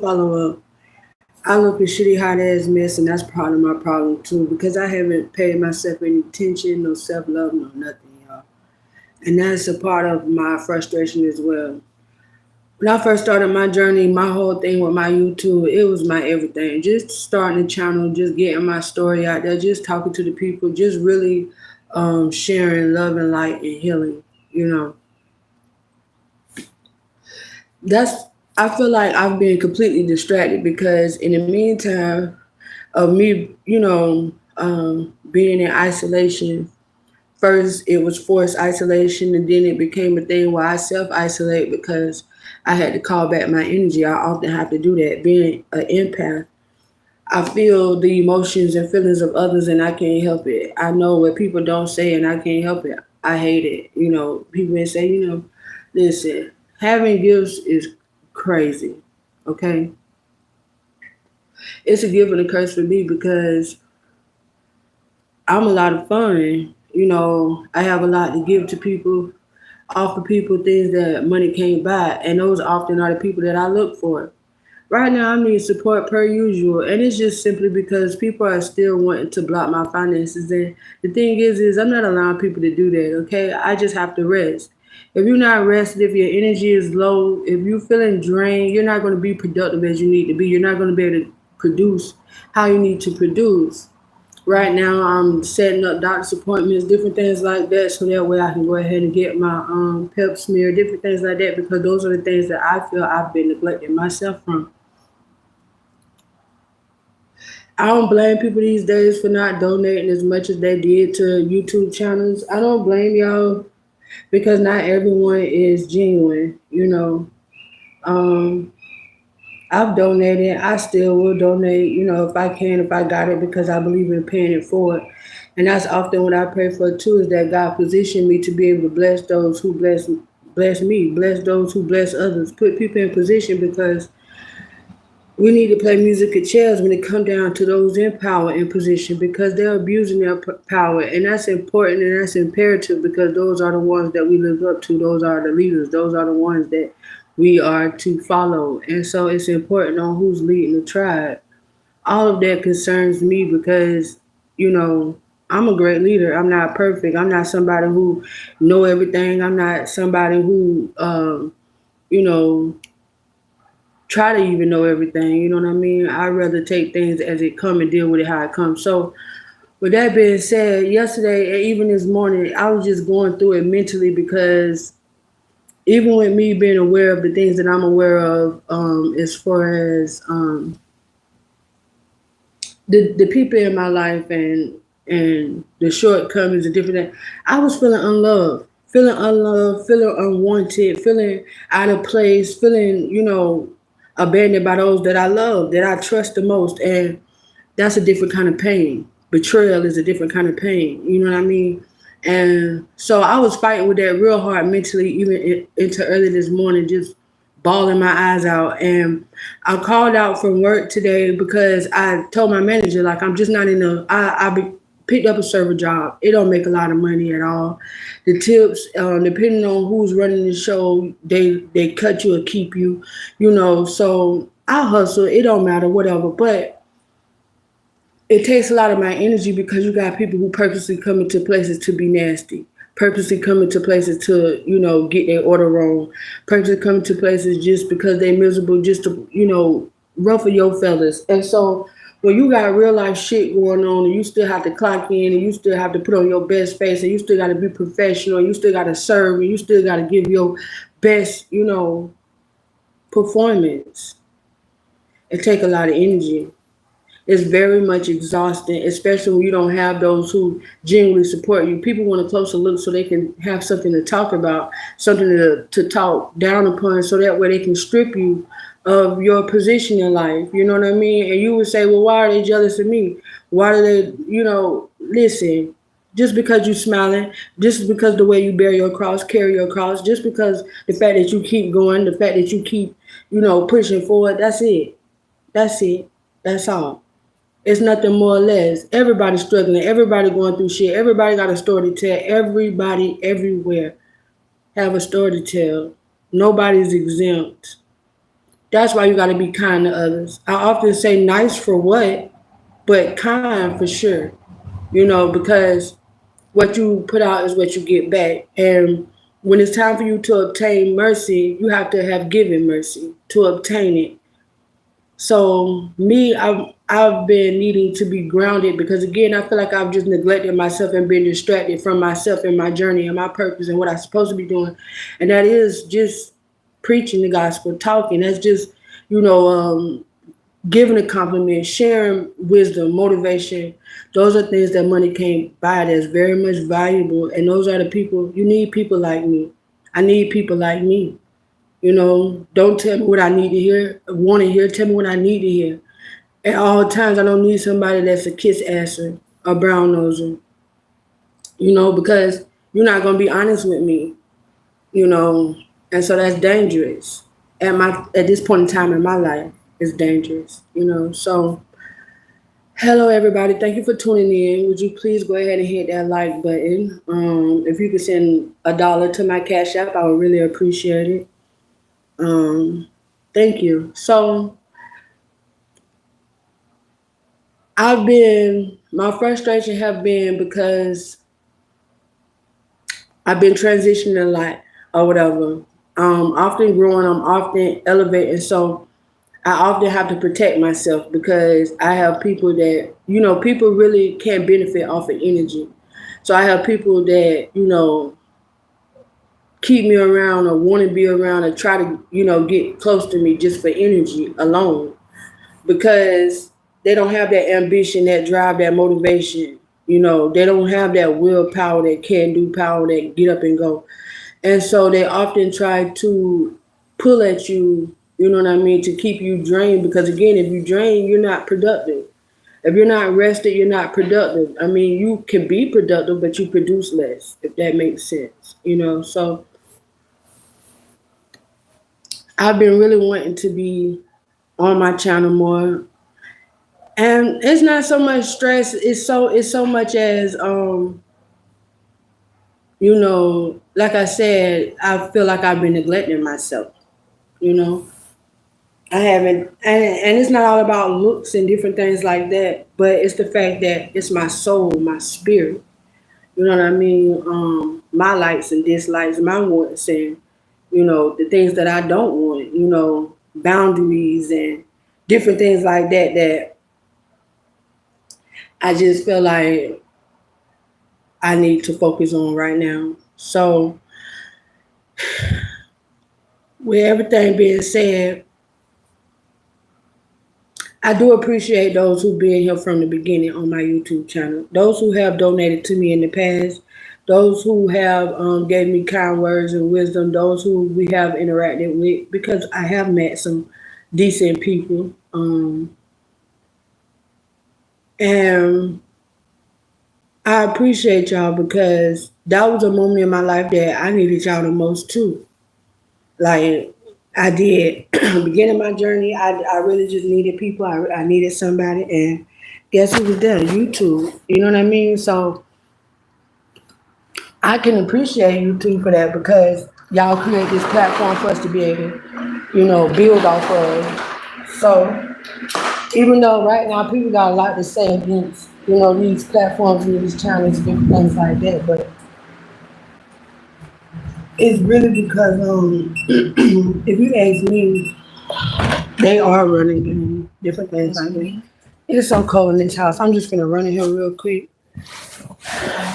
follow up. I look a shitty hot ass mess, and that's part of my problem too, because I haven't paid myself any attention, no self love, no nothing, y'all. And that's a part of my frustration as well. When I first started my journey, my whole thing with my YouTube, it was my everything. Just starting a channel, just getting my story out there, just talking to the people, just really sharing love and light and healing. You know, that's I feel like I've been completely distracted because in the meantime of me, being in isolation. First, it was forced isolation, and then it became a thing where I self isolate because I had to call back my energy. I often have to do that. Being an empath, I feel the emotions and feelings of others, and I can't help it. I know what people don't say, and I can't help it. I hate it. People may say, listen, having gifts is crazy. Okay, it's a gift and a curse for me because I'm a lot of fun. I have a lot to give to people, offer people things that money can't buy, and those often are the people that I look for. Right now, I need support per usual, and it's just simply because people are still wanting to block my finances. And the thing is I'm not allowing people to do that. Okay, I just have to rest. If you're not rested, if your energy is low, if you're feeling drained, you're not going to be productive as you need to be. You're not going to be able to produce how you need to produce. Right now, I'm setting up doctor's appointments, different things like that, so that way I can go ahead and get my pep smear, different things like that, because those are the things that I feel I've been neglecting myself from. I don't blame people these days for not donating as much as they did to YouTube channels. I don't blame y'all because not everyone is genuine. Um, I've donated. I still will donate, if I can, if I got it, because I believe in paying it forward. And that's often what I pray for too, is that God position me to be able to bless those who bless me, bless those who bless others, put people in position because we need to play music at chairs when it come down to those in power and position because they're abusing their power, and that's important and that's imperative because those are the ones that we look up to. Those are the leaders. Those are the ones that we are to follow, and so it's important on who's leading the tribe. All of that concerns me because you know I'm a great leader. I'm not perfect. I'm not somebody who know everything. I'm not somebody who you know try to even know everything. You know what I mean? I'd rather take things as it come and deal with it how it comes. So with that being said, yesterday and even this morning, I was just going through it mentally because even with me being aware of the things that I'm aware of, as far as the people in my life and the shortcomings and different things, I was feeling unwanted, feeling out of place, feeling abandoned by those that I love, that I trust the most, and that's a different kind of pain. Betrayal is a different kind of pain. You know what I mean? And so I was fighting with that real hard mentally, even into early this morning, just bawling my eyes out. And I called out from work today because I told my manager, like, I'm just not in the, picked up a server job. It don't make a lot of money at all. The tips, depending on who's running the show, they cut you or keep you, So I hustle. It don't matter, whatever. But it takes a lot of my energy because you got people who purposely come into places to be nasty, purposely come into places to, get their order wrong, purposely come into places just because they miserable, just to, ruffle your feathers. And so when you got real life shit going on and you still have to clock in and you still have to put on your best face and you still got to be professional and you still got to serve and you still got to give your best, performance, it take a lot of energy. It's very much exhausting, especially when you don't have those who genuinely support you. People want a closer look so they can have something to talk about, something to talk down upon, so that way they can strip you of your position in life. You know what I mean? And you would say, well, why are they jealous of me? Why do they, listen, just because you smiling, just because the way you bear your cross, carry your cross, just because the fact that you keep going, the fact that you keep, pushing forward, that's it. That's it. That's all. It's nothing more or less. Everybody's struggling. Everybody going through shit. Everybody got a story to tell. Everybody everywhere have a story to tell. Nobody's exempt. That's why you got to be kind to others. I often say nice for what, but kind for sure. Because what you put out is what you get back. And when it's time for you to obtain mercy, you have to have given mercy to obtain it. So me, I've been needing to be grounded because again, I feel like I've just neglected myself and been distracted from myself and my journey and my purpose and what I'm supposed to be doing, and that is just preaching the gospel, talking. That's just you know giving a compliment, sharing wisdom, motivation. Those are things that money can't buy. That's very much valuable, and those are the people you need. People like me. I need people like me. Don't tell me what I need to hear, want to hear. Tell me what I need to hear. At all times, I don't need somebody that's a kiss asser, a brown noser, because you're not going to be honest with me, you know, and so that's dangerous. At this point in time in my life, it's dangerous. So, hello, everybody. Thank you for tuning in. Would you please go ahead and hit that like button? If you could send $1 to my Cash App, I would really appreciate it. Thank you. So my frustration have been because I've been transitioning a lot or whatever. Often growing, I'm often elevating. So I often have to protect myself because I have people that, people really can't benefit off of energy. So I have people that, keep me around or want to be around or try to, get close to me just for energy alone because they don't have that ambition, that drive, that motivation. They don't have that willpower, that can do power, that get up and go. And so they often try to pull at you, you know what I mean, to keep you drained because again, if you drain, you're not productive. If you're not rested, you're not productive. I mean, you can be productive, but you produce less, if that makes sense. So I've been really wanting to be on my channel more. And it's not so much stress, it's so much as like I said, I feel like I've been neglecting myself, you know. I haven't and it's not all about looks and different things like that, but it's the fact that it's my soul, my spirit. You know what I mean? My likes and dislikes, my wants and the things that I don't want, boundaries and different things like that I just feel like I need to focus on right now. So, with everything being said, I do appreciate those who've been here from the beginning on my YouTube channel. Those who have donated to me in the past, those who have gave me kind words and wisdom, those who we have interacted with, because I have met some decent people. And I appreciate y'all because that was a moment in my life that I needed y'all the most too. Like I did beginning my journey, I really just needed people. I needed somebody, and guess who was there? YouTube. You know what I mean? So I can appreciate YouTube for that because y'all create this platform for us to be able, build off of. So even though right now people got a lot to say against, these platforms and these channels and different things like that, but it's really because if you ask me, they are running different things like that. It's so cold in this house. I'm just gonna run in here real quick, and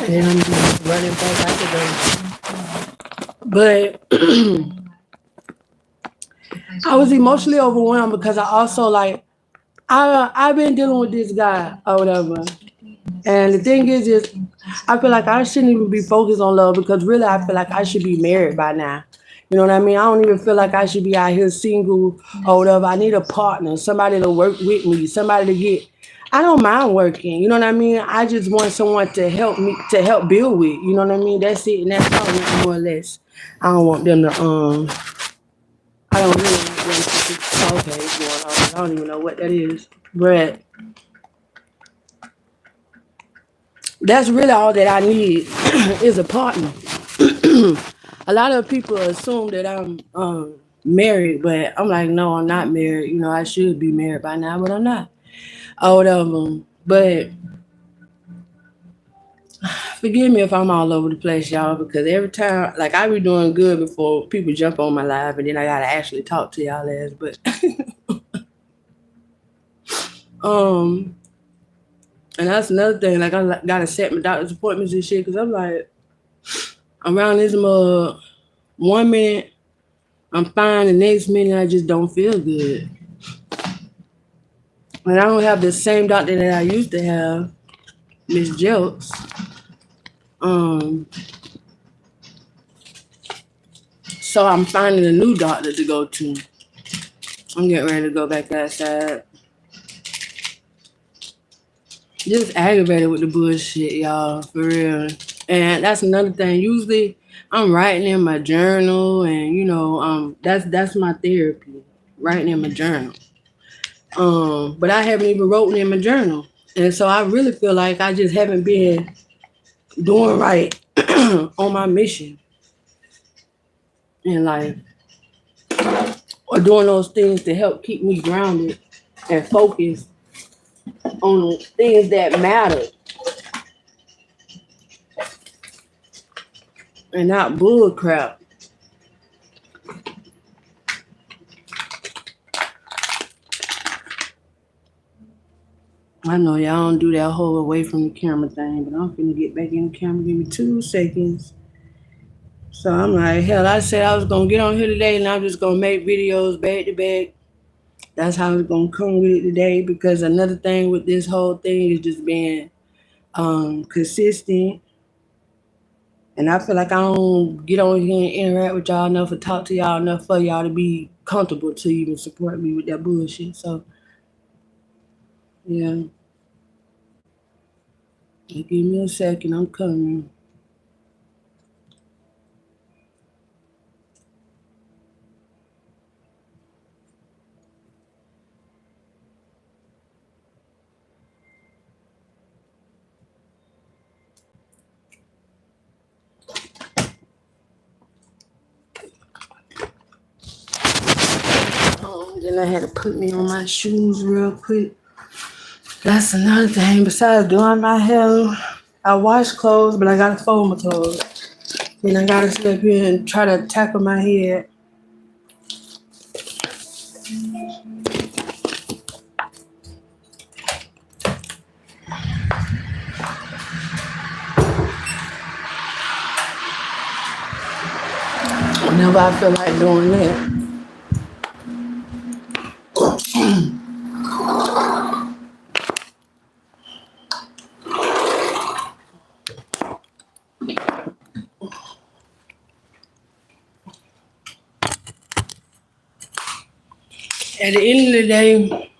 then I'm just running back out the door. But I was emotionally overwhelmed because I also I've been dealing with this guy or whatever, and the thing is I feel like I shouldn't even be focused on love because really I feel like I should be married by now. You know what I mean? I don't even feel like I should be out here single or whatever. I need a partner, somebody to work with me, somebody to get. I don't mind working. You know what I mean? I just want someone to help me, to help build with. You know what I mean? That's it, and that's all, nothing more or less. I don't want them to. I don't really want them to. Okay, it's going on. I don't even know what that is, but that's really all that I need is a partner. A lot of people assume that I'm married, but I'm like, no, I'm not married. You know, I should be married by now, but I'm not. Or whatever. But forgive me if I'm all over the place, y'all, because every time, like, I be doing good before people jump on my live, and then I gotta actually talk to y'all ass. But um, and that's another thing. Like, I gotta set my doctor's appointments and shit, because I'm like, around this 1 minute I'm fine, the next minute I just don't feel good. And I don't have the same doctor that I used to have, Miss Jelks. Um, so I'm finding a new doctor to go to. I'm getting ready to go back outside. Just aggravated with the bullshit, y'all, for real. And that's another thing. Usually I'm writing in my journal, and that's my therapy, writing in my journal. But I haven't even written in my journal. And so I really feel like I just haven't been doing right on my mission in life, or doing those things to help keep me grounded and focused on things that matter and not bull crap. I know y'all don't do that whole away from the camera thing, but I'm finna get back in the camera. Give me 2 seconds. So I'm like, hell, I said I was gonna get on here today, and I'm just gonna make videos back to back. That's how it's gonna come with it today, because another thing with this whole thing is just being consistent. And I feel like I don't get on here and interact with y'all enough or talk to y'all enough for y'all to be comfortable to even support me with that bullshit. So yeah, give me a second, I'm coming. Then I had to put me on my shoes real quick. That's another thing. Besides doing my hair, I wash clothes, but I gotta fold my clothes. Then I gotta step in and try to tackle my head. Whenever I feel like doing that. At the end of the day,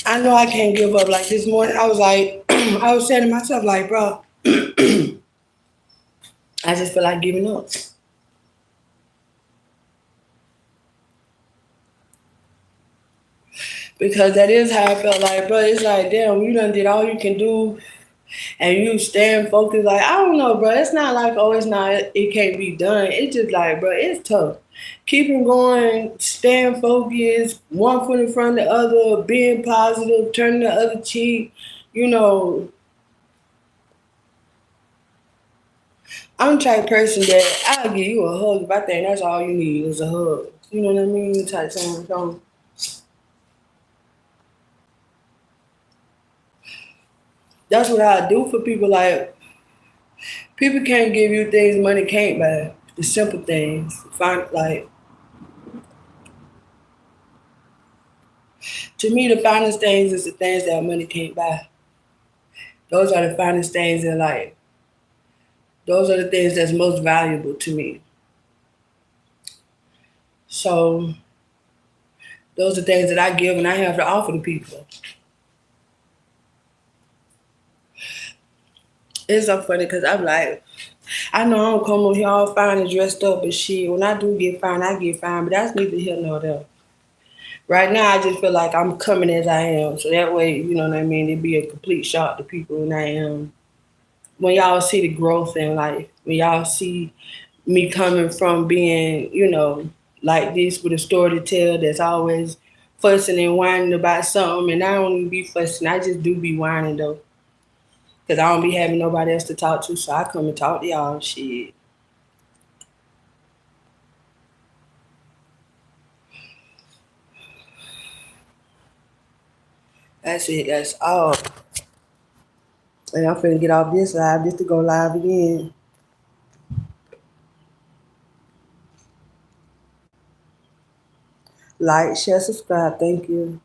I know I can't give up. Like this morning, I was like, I was saying to myself, like, bro, I just feel like giving up. Because that is how I felt like, bro. It's like, damn, you done did all you can do, and you stand focused. Like, I don't know, bro. It's not like, oh, it's not, it can't be done. It's just like, bro, it's tough. Keeping going, staying focused, one foot in front of the other, being positive, turning the other cheek. You know, I'm the type of person that I'll give you a hug if I think that's all you need is a hug. You know what I mean? Type thing. So that's what I do for people. Like, people can't give you things money can't buy. The simple things. Find like, to me, the finest things is the things that money can't buy. Those are the finest things in life. Those are the things that's most valuable to me. So those are things that I give and I have to offer to people. It's so funny because I'm like, I know I don't come on here all fine and dressed up and shit. When I do get fine, I get fine, but that's neither here nor there. Right now, I just feel like I'm coming as I am. So that way, you know what I mean? It'd be a complete shock to people when I am. When y'all see the growth in life, when y'all see me coming from being, like this with a story to tell that's always fussing and whining about something. And I don't even be fussing. I just do be whining though. Because I don't be having nobody else to talk to. So I come and talk to y'all. Shit. That's it. That's all. And I'm finna get off this live just to go live again. Like, share, subscribe. Thank you.